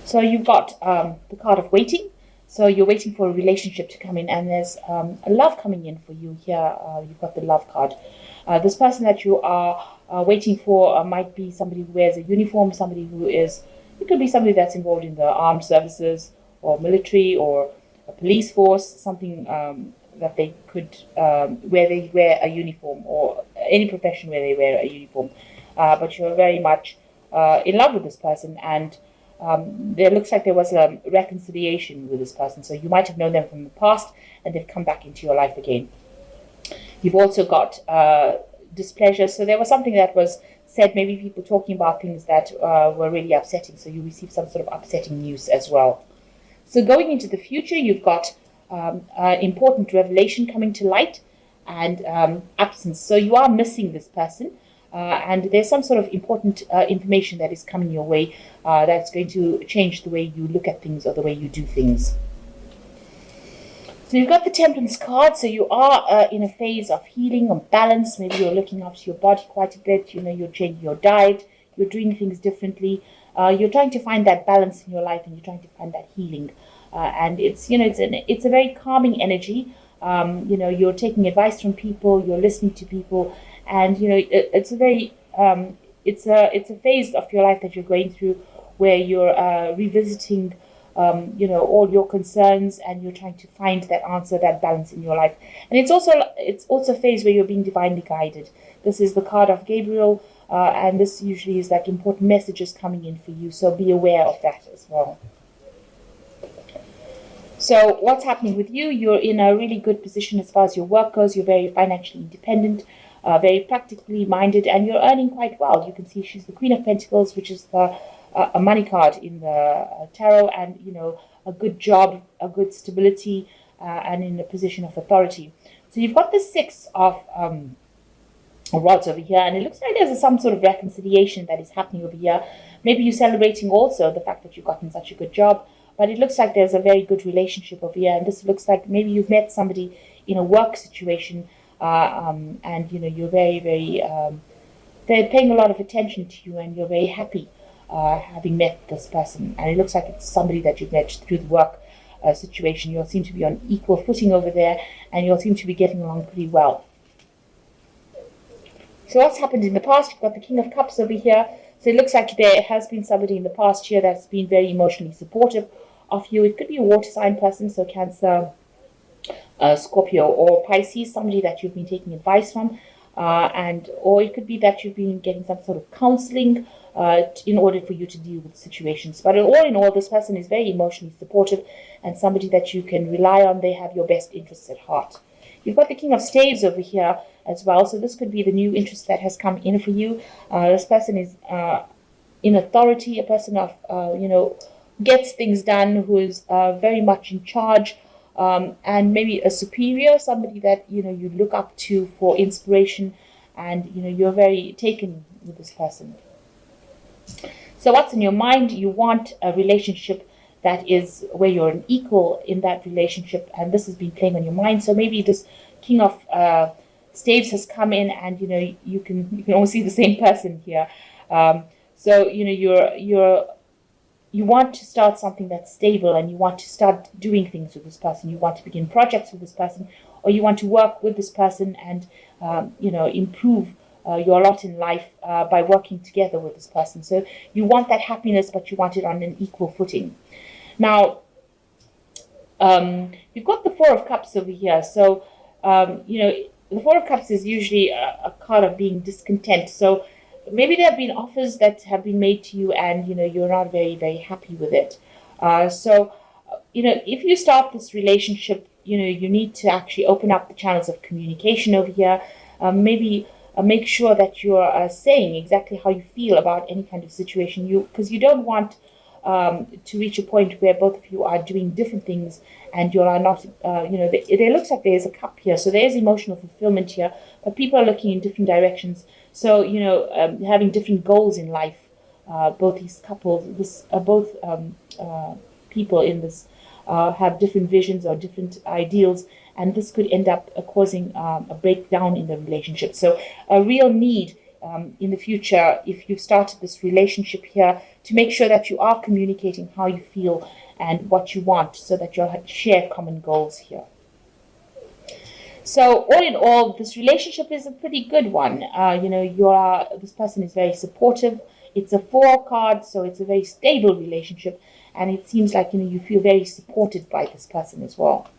So you've got the card of waiting. So you're waiting for a relationship to come in, and there's a love coming in for you here. You've got the love card. This person that you are waiting for might be somebody who wears a uniform, somebody who is, it could be somebody that's involved in the armed services or military or a police force, something that they could, where they wear a uniform, or any profession where they wear a uniform. But you're very much in love with this person, and there looks like there was a reconciliation with this person. So you might have known them from the past, and they've come back into your life again. You've also got displeasure. So there was something that was said, maybe people talking about things that were really upsetting. So you receive some sort of upsetting news as well. So going into the future, you've got important revelation coming to light, and absence. So you are missing this person. And there's some sort of important information that is coming your way that's going to change the way you look at things or the way you do things. So you've got the Temperance card. So you are in a phase of healing or balance. Maybe you're looking after your body quite a bit. You're changing your diet. You're doing things differently. You're trying to find that balance in your life, and you're trying to find that healing. And it's a very calming energy. You're taking advice from people. You're listening to people. And it's a very it's a phase of your life that you're going through where you're revisiting all your concerns, and you're trying to find that answer, that balance in your life. And it's also a phase where you're being divinely guided. This is the card of Gabriel, and this usually is like important messages coming in for you. So be aware of that as well. So what's happening with you? You're in a really good position as far as your work goes. You're very financially independent. Very practically minded, and you're earning quite well. You can see she's the Queen of Pentacles, which is a money card in the tarot, and a good job, a good stability, and in a position of authority. So you've got the Six of Rods over here, and it looks like there's some sort of reconciliation that is happening over here. Maybe you're celebrating also the fact that you've gotten such a good job, but it looks like there's a very good relationship over here, and this looks like maybe you've met somebody in a work situation. And you're very, very they're paying a lot of attention to you, and you're very happy having met this person. And it looks like it's somebody that you've met through the work situation. You'll seem to be on equal footing over there, and you'll seem to be getting along pretty well. So what's happened in the past? You've got the King of Cups over here. So it looks like there has been somebody in the past here that's been very emotionally supportive of you. It could be a water sign person, so Cancer, Scorpio, or Pisces, somebody that you've been taking advice from, or it could be that you've been getting some sort of counseling in order for you to deal with situations. But all in all, this person is very emotionally supportive and somebody that you can rely on. They have your best interests at heart. You've got the King of Staves over here as well, so this could be the new interest that has come in for you. This person is in authority, a person of gets things done, who is very much in charge. And maybe a superior, somebody that you look up to for inspiration, and you're very taken with this person. So what's in your mind? You want a relationship that is where you're an equal in that relationship, and this has been playing on your mind. So maybe this King of Staves has come in, and you can almost see the same person here. So you want to start something that's stable, and you want to start doing things with this person. You want to begin projects with this person, or you want to work with this person and improve your lot in life by working together with this person. So you want that happiness, but you want it on an equal footing. Now, you've got the Four of Cups over here. So the Four of Cups is usually a card of being discontent. So maybe there have been offers that have been made to you, and you're not very, very happy with it. So if you start this relationship, you need to actually open up the channels of communication over here. Maybe make sure that you're saying exactly how you feel about any kind of situation. Because you don't want to reach a point where both of you are doing different things, and you are not. There looks like there's a cup here, so there's emotional fulfillment here, but people are looking in different directions. So having different goals in life. Both these couples, both people in this have different visions or different ideals, and this could end up causing a breakdown in the relationship. So a real need in the future, if you've started this relationship here, to make sure that you are communicating how you feel and what you want, so that you'll share common goals here. So all in all, this relationship is a pretty good one. This person is very supportive. It's a 4 card, so it's a very stable relationship, and it seems like you feel very supported by this person as well.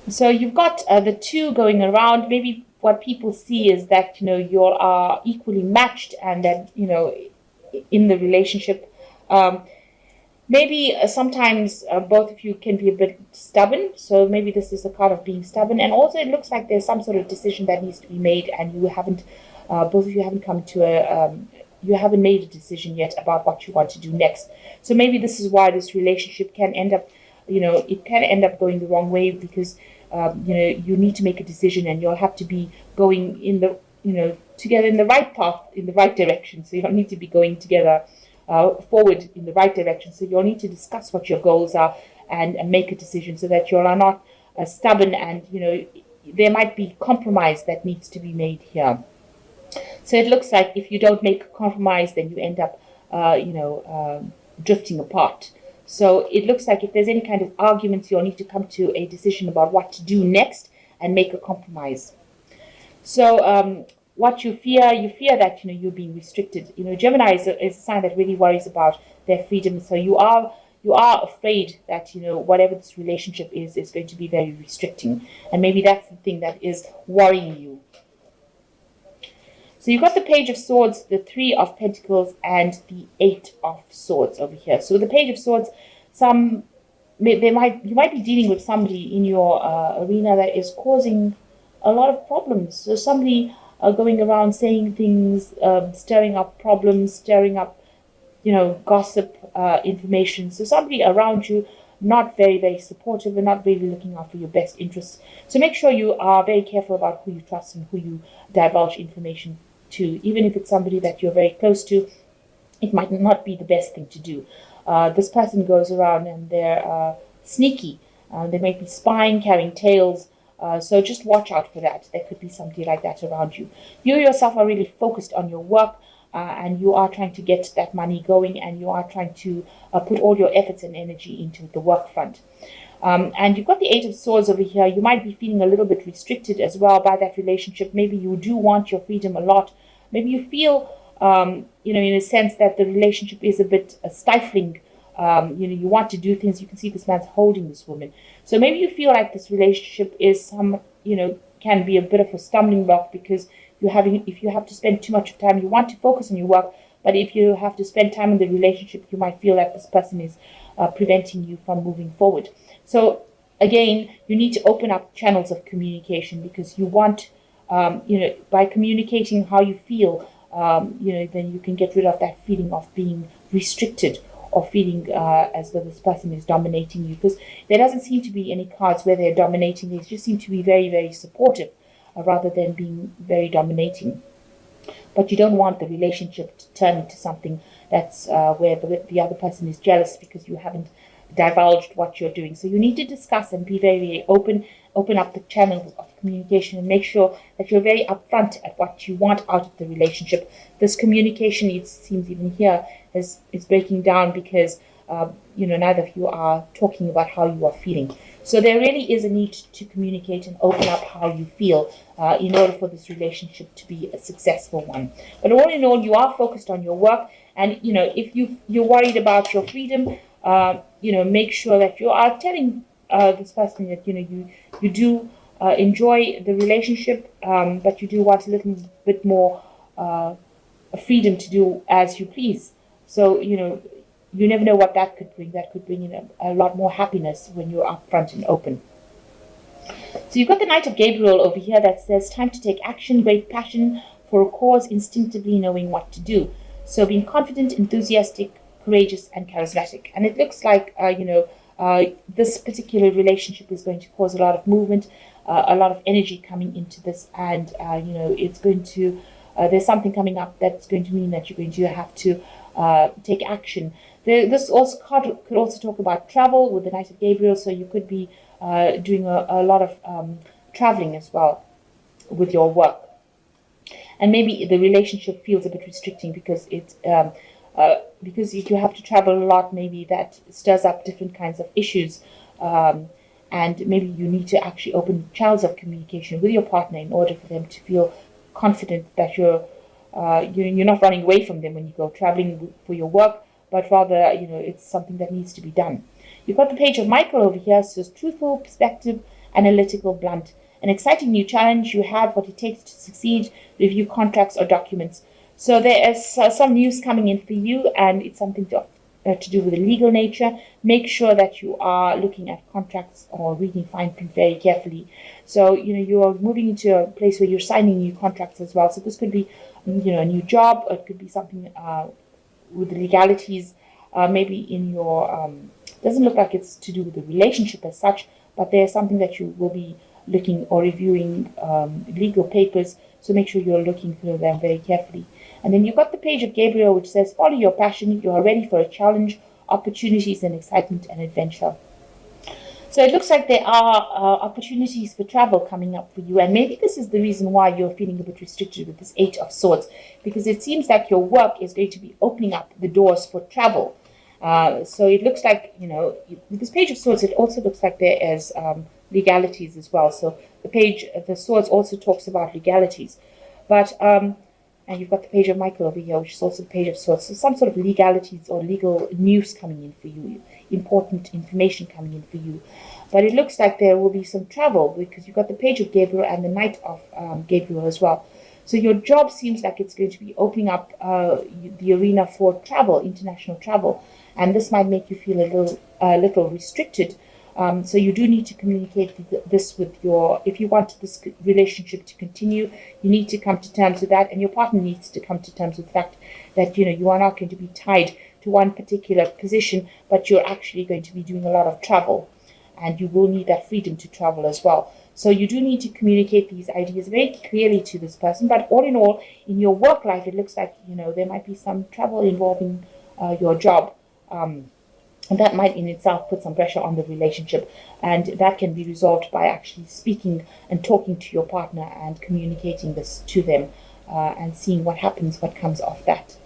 So you've got the 2 going around. Maybe what people see is that you are equally matched, and that in the relationship. Maybe sometimes both of you can be a bit stubborn. So maybe this is a card of being stubborn. And also it looks like there's some sort of decision that needs to be made, and you haven't, both of you haven't come to you haven't made a decision yet about what you want to do next. So maybe this is why this relationship can end up, it can end up going the wrong way, because, you need to make a decision, and you'll have to be going in the, together in the right path, in the right direction. So you'll need to be going together forward in the right direction. So you'll need to discuss what your goals are and make a decision, so that you are not stubborn, and there might be compromise that needs to be made here. So it looks like if you don't make a compromise, then you end up drifting apart. So it looks like if there's any kind of arguments, you'll need to come to a decision about what to do next and make a compromise. So what you fear that you're being restricted. Gemini is a sign that really worries about their freedom. So you are afraid that whatever this relationship is going to be very restricting, and maybe that's the thing that is worrying you. So you've got the Page of Swords, the 3 of Pentacles, and the 8 of Swords over here. So the Page of Swords, you might be dealing with somebody in your arena that is causing a lot of problems. So somebody going around saying things, stirring up problems, stirring up, gossip, information. So somebody around you not very, very supportive and not really looking out for your best interests. So make sure you are very careful about who you trust and who you divulge information to. Even if it's somebody that you're very close to, it might not be the best thing to do. This person goes around and they're sneaky. They might be spying, carrying tales. So just watch out for that. There could be somebody like that around you. You yourself are really focused on your work, and you are trying to get that money going, and you are trying to put all your efforts and energy into the work front. And you've got the 8 of Swords over here. You might be feeling a little bit restricted as well by that relationship. Maybe you do want your freedom a lot. Maybe you feel, in a sense that the relationship is a bit stifling. You want to do things. You can see this man's holding this woman. So maybe you feel like this relationship is can be a bit of a stumbling block, because if you have to spend too much time, you want to focus on your work, but if you have to spend time in the relationship, you might feel that this person is preventing you from moving forward. So again, you need to open up channels of communication, because you want, by communicating how you feel, then you can get rid of that feeling of being restricted, or feeling as though this person is dominating you, because there doesn't seem to be any cards where they're dominating. They just seem to be very, very supportive, rather than being very dominating. But you don't want the relationship to turn into something that's where the other person is jealous because you haven't divulged what you're doing. So you need to discuss and be very, very open up the channels of communication, and make sure that you're very upfront at what you want out of the relationship. This communication, it seems even here, is breaking down, because neither of you are talking about how you are feeling. So there really is a need to communicate and open up how you feel in order for this relationship to be a successful one. But all in all, you are focused on your work, and if you're worried about your freedom, make sure that you are telling this person that you do enjoy the relationship, but you do want a little bit more freedom to do as you please. So you never know what that could bring. That could bring a lot more happiness when you're upfront and open. So you've got the Knight of Gabriel over here that says, time to take action, great passion for a cause, instinctively knowing what to do. So being confident, enthusiastic, courageous, and charismatic. And it looks like, this particular relationship is going to cause a lot of movement, a lot of energy coming into this. And, it's going to, there's something coming up that's going to mean that you're going to have to take action. This also could also talk about travel with the Knight of Gabriel. So you could be doing a lot of traveling as well with your work. and maybe the relationship feels a bit restricting because because if you have to travel a lot, maybe that stirs up different kinds of issues, and maybe you need to actually open channels of communication with your partner in order for them to feel confident that you're not running away from them when you go traveling for your work, but rather it's something that needs to be done. You've got the page of Michael over here. So it's truthful, perspective, analytical, blunt. An exciting new challenge. You have what it takes to succeed. Review contracts or documents. So there is some news coming in for you, and it's something to do with the legal nature. Make sure that you are looking at contracts or reading fine print very carefully. So you are moving into a place where you're signing new contracts as well. So this could be a new job, or it could be something with the legalities. Maybe in your doesn't look like it's to do with the relationship as such, but there's something that you will be looking or reviewing legal papers. So make sure you're looking through them very carefully. And then you've got the page of Gabriel, which says, follow your passion. You are ready for a challenge, opportunities, and excitement and adventure. So it looks like there are opportunities for travel coming up for you. And maybe this is the reason why you're feeling a bit restricted with this 8 of Swords, because it seems like your work is going to be opening up the doors for travel. So it looks like, with this page of Swords, it also looks like there is legalities as well. So the Swords also talks about legalities. But and you've got the page of Michael over here, which is also the page of Swords. So some sort of legalities or legal news coming in for you, important information coming in for you. But it looks like there will be some travel, because you've got the page of Gabriel and the Knight of Gabriel as well. So your job seems like it's going to be opening up the arena for travel, international travel. And this might make you feel a little restricted. So you do need to communicate this with if you want this relationship to continue, you need to come to terms with that, and your partner needs to come to terms with the fact that, you are not going to be tied to one particular position, but you're actually going to be doing a lot of travel, and you will need that freedom to travel as well. So you do need to communicate these ideas very clearly to this person. But all in all, in your work life, it looks like, there might be some travel involving your job. And that might in itself put some pressure on the relationship, and that can be resolved by actually speaking and talking to your partner and communicating this to them, and seeing what happens, what comes off that.